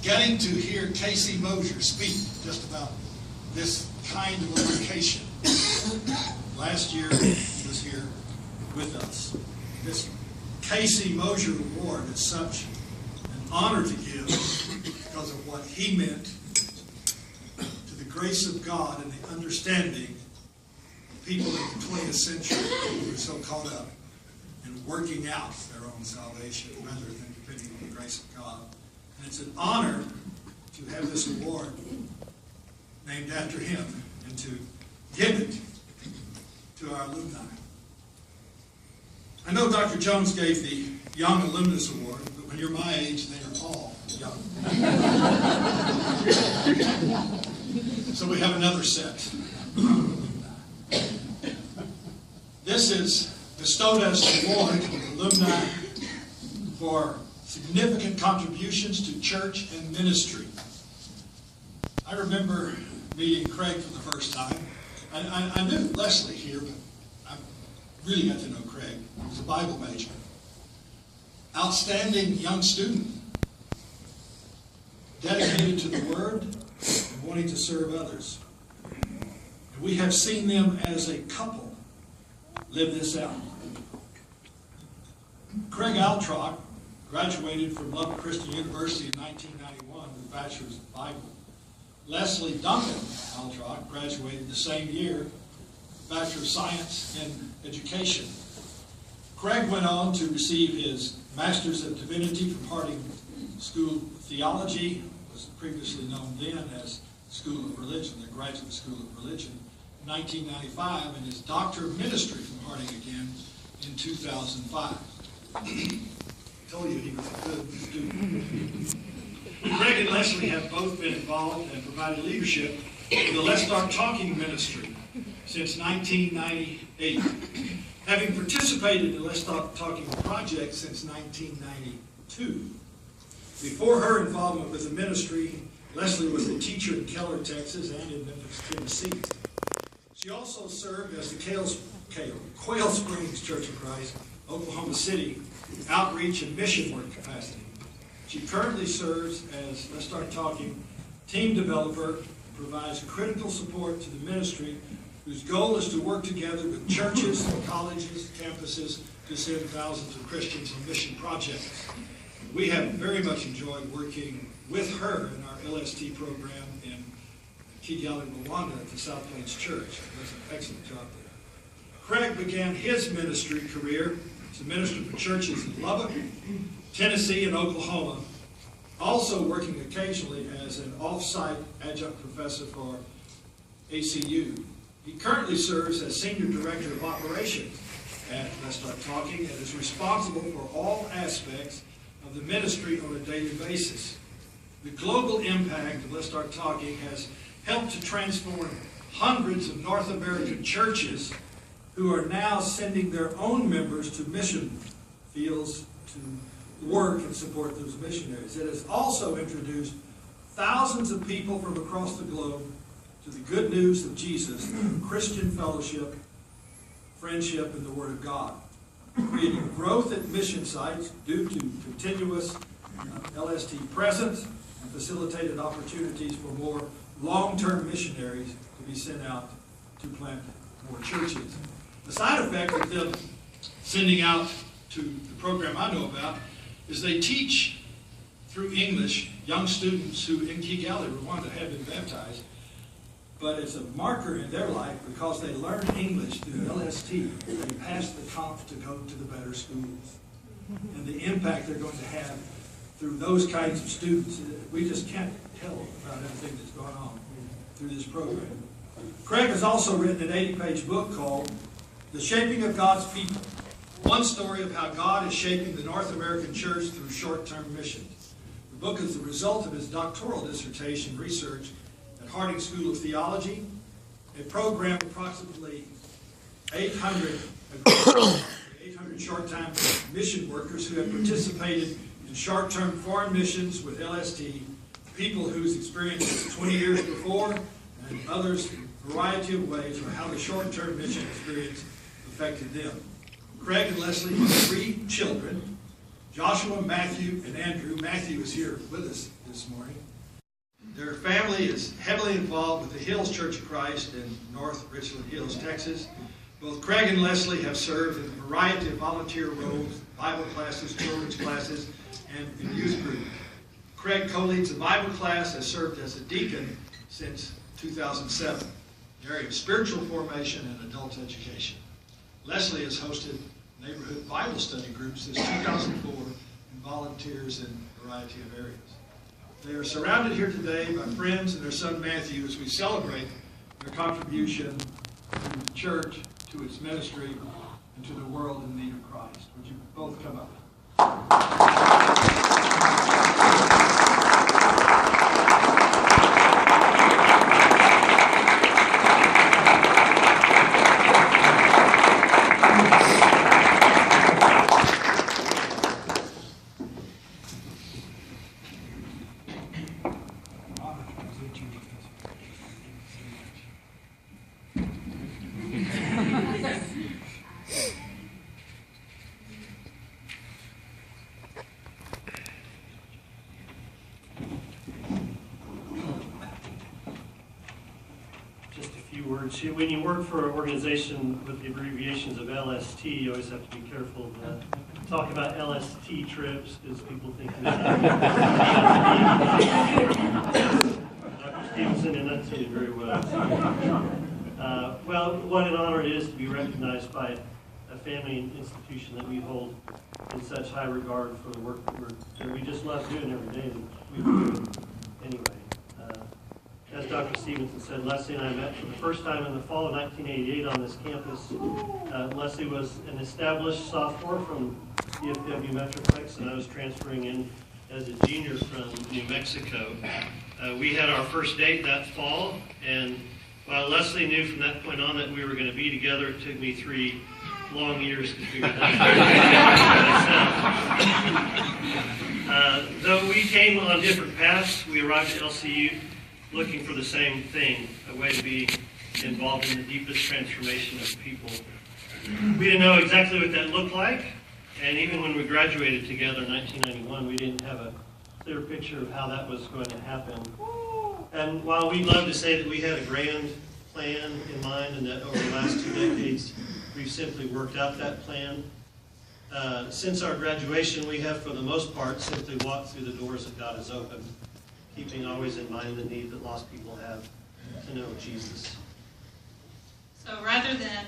getting to hear Casey Moser speak just about this kind of a vocation. Last year, he was here with us. This Casey Moser Award is such an honor to give because of what he meant to the grace of God and the understanding of people in the 20th century who were so caught up in working out their own salvation rather than depending on the grace of God. And it's an honor to have this award named after him and to give it to our alumni. I know Dr. Jones gave the Young Alumnus Award, but when you're my age, they are all young. So we have another set. This is bestowed as an award to alumni for significant contributions to church and ministry. I remember meeting Craig for the first time. I knew Leslie here, but I really got to know Craig. He was a Bible major. Outstanding young student. Dedicated to the Word and wanting to serve others. And we have seen them as a couple live this out. Craig Altrock graduated from Lubbock Christian University in 1991 with a Bachelor's of Bible. Leslie Duncan Altrock graduated the same year, Bachelor of Science in Education. Craig went on to receive his Master's of Divinity from Harding School of Theology, was previously known then as School of Religion, the Graduate School of Religion, in 1995, and his Doctor of Ministry from Harding again in 2005. Told you he was a good student. Craig and Leslie have both been involved and provided leadership in the Let's Start Talking ministry since 1998, having participated in the Let's Start Talking project since 1992. Before her involvement with the ministry, Leslie was a teacher in Keller, Texas, and in Memphis, Tennessee. She also served as the Quail Springs Church of Christ, Oklahoma City, outreach and mission work capacity. She currently serves as Let's Start Talking team developer and provides critical support to the ministry, whose goal is to work together with churches, colleges, campuses to send thousands of Christians on mission projects. We have very much enjoyed working with her in our LST program in Kigali, Rwanda at the South Plains Church. She does an excellent job there. Craig began his ministry career as a minister for churches in Lubbock, Tennessee, and Oklahoma, also working occasionally as an off-site adjunct professor for LCU. He currently serves as Senior Director of Operations at Let's Start Talking and is responsible for all aspects of the ministry on a daily basis. The global impact of Let's Start Talking has helped to transform hundreds of North American churches who are now sending their own members to mission fields to work and support those missionaries. It has also introduced thousands of people from across the globe to the good news of Jesus, Christian fellowship, friendship, and the Word of God, creating growth at mission sites due to continuous LST presence and facilitated opportunities for more long-term missionaries to be sent out to plant more churches. The side effect of them sending out to the program I know about is they teach through English young students who in Kigali, Rwanda, have been baptized, but it's a marker in their life because they learn English through LST. They pass the comp to go to the better schools. And the impact they're going to have through those kinds of students, we just can't tell about everything that's going on through this program. Craig has also written an 80-page book called The Shaping of God's People, one story of how God is shaping the North American church through short-term missions. The book is the result of his doctoral dissertation research at Harding School of Theology, a program of approximately 800 short-time mission workers who have participated in short-term foreign missions with LST, people whose experiences 20 years before and others in a variety of ways, or how the short-term mission experience affected them. Craig and Leslie have 3 children, Joshua, Matthew, and Andrew. Matthew is here with us this morning. Their family is heavily involved with the Hills Church of Christ in North Richland Hills, Texas. Both Craig and Leslie have served in a variety of volunteer roles, Bible classes, children's classes, and in youth group. Craig co-leads the Bible class, has served as a deacon since 2007, in the area of spiritual formation and adult education. Leslie has hosted neighborhood Bible study groups since 2004 and volunteers in a variety of areas. They are surrounded here today by friends and their son Matthew as we celebrate their contribution to the church, to its ministry, and to the world in need of Christ. Would you both come up? When you work for an organization with the abbreviations of LST, you always have to be careful to talk about LST trips because people think Dr. Stevenson enunciated very well. Well, what an honor it is to be recognized by a family institution that we hold in such high regard for the work that we just love doing every day. We do it anyway. As Dr. Stevenson said, Leslie and I met for the first time in the fall of 1988 on this campus. Leslie was an established sophomore from DFW Metroplex, and I was transferring in as a junior from New Mexico. We had our first date that fall, and while Leslie knew from that point on that we were going to be together, it took me 3 long years to figure that out. Though we came on different paths, we arrived at LCU looking for the same thing, a way to be involved in the deepest transformation of people. We didn't know exactly what that looked like, and even when we graduated together in 1991, we didn't have a clear picture of how that was going to happen. And while we'd love to say that we had a grand plan in mind and that over the last 2 decades we've simply worked out that plan, since our graduation we have for the most part simply walked through the doors that God has opened, keeping always in mind the need that lost people have to know Jesus. So rather than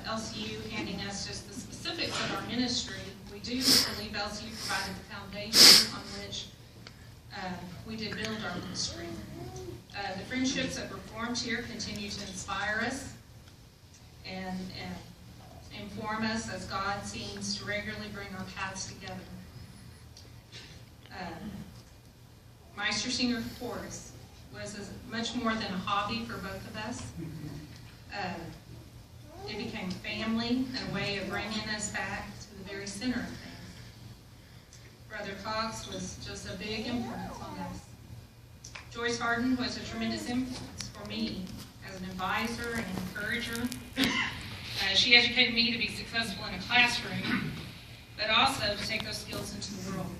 LCU handing us just the specifics of our ministry, we do believe LCU provided the foundation on which we did build our ministry. The friendships that were formed here continue to inspire us and inform us as God seems to regularly bring our paths together. Meister Singer Chorus was much more than a hobby for both of us. It became family and a way of bringing us back to the very center of things. Brother Cox was just a big influence on us. Joyce Harden was a tremendous influence for me as an advisor and encourager. She educated me to be successful in a classroom, but also to take those skills into the world.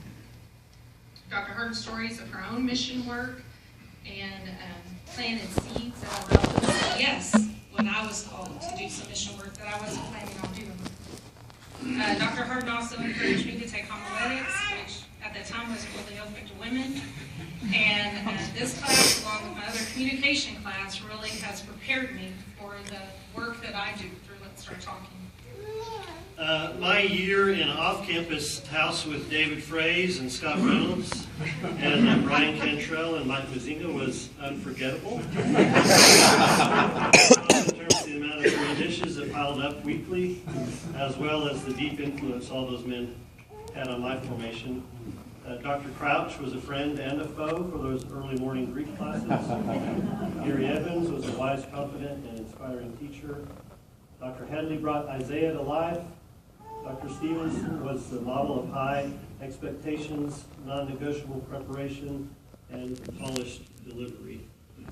Dr. heard stories of her own mission work and planted seeds that allowed her to say yes when I was called to do some mission work that I wasn't planning on doing. Dr. Harden also encouraged me to take homiletics, which at that time was really open to women. And this class, along with my other communication class, really has prepared me for the work that I do through Let's Start Talking. My year in off-campus house with David Fraze and Scott Reynolds and Brian Cantrell and Mike Mazzino was unforgettable. In terms of the amount of dirty dishes that piled up weekly, as well as the deep influence all those men had on my formation. Dr. Crouch was a friend and a foe for those early morning Greek classes. Gary Evans was a wise, confident, and inspiring teacher. Dr. Headley brought Isaiah to life. Dr. Stevenson was the model of high expectations, non-negotiable preparation, and polished delivery.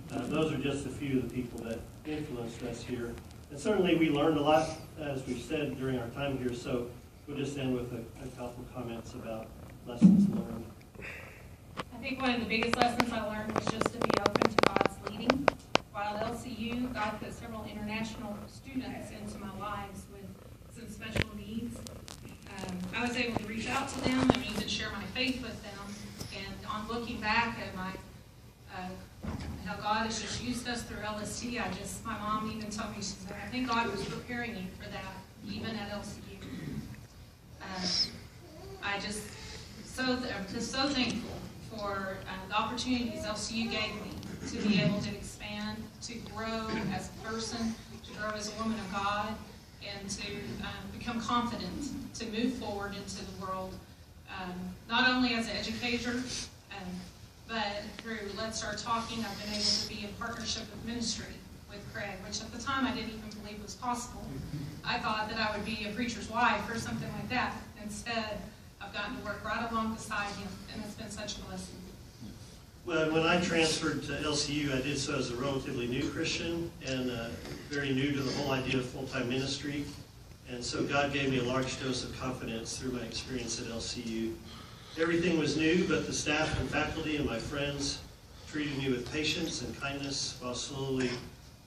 Those are just a few of the people that influenced us here. And certainly we learned a lot, as we've said, during our time here. So we'll just end with a couple comments about lessons learned. I think one of the biggest lessons I learned was just to be open to God's leading. While at LCU, God put several international students into my lives with some special needs. I was able to reach out to them and even share my faith with them. And on looking back at my how God has just used us through LST, my mom even told me, she said, I think God was preparing you for that, even at LCU. I'm just so thankful for the opportunities LCU gave me to be able to expand, to grow as a person, to grow as a woman of God, and to become confident to move forward into the world, not only as an educator, but through Let's Start Talking, I've been able to be in partnership with ministry with Craig, which at the time I didn't even believe was possible. I thought that I would be a preacher's wife or something like that. Instead, I've gotten to work right along beside him, and it's been such a blessing. Well, when I transferred to LCU, I did so as a relatively new Christian and very new to the whole idea of full-time ministry. And so God gave me a large dose of confidence through my experience at LCU. Everything was new, but the staff and faculty and my friends treated me with patience and kindness while slowly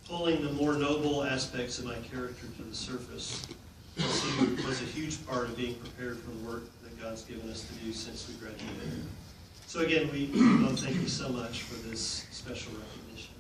pulling the more noble aspects of my character to the surface. LCU was a huge part of being prepared for the work that God's given us to do since we graduated. So again, we both thank you so much for this special recognition.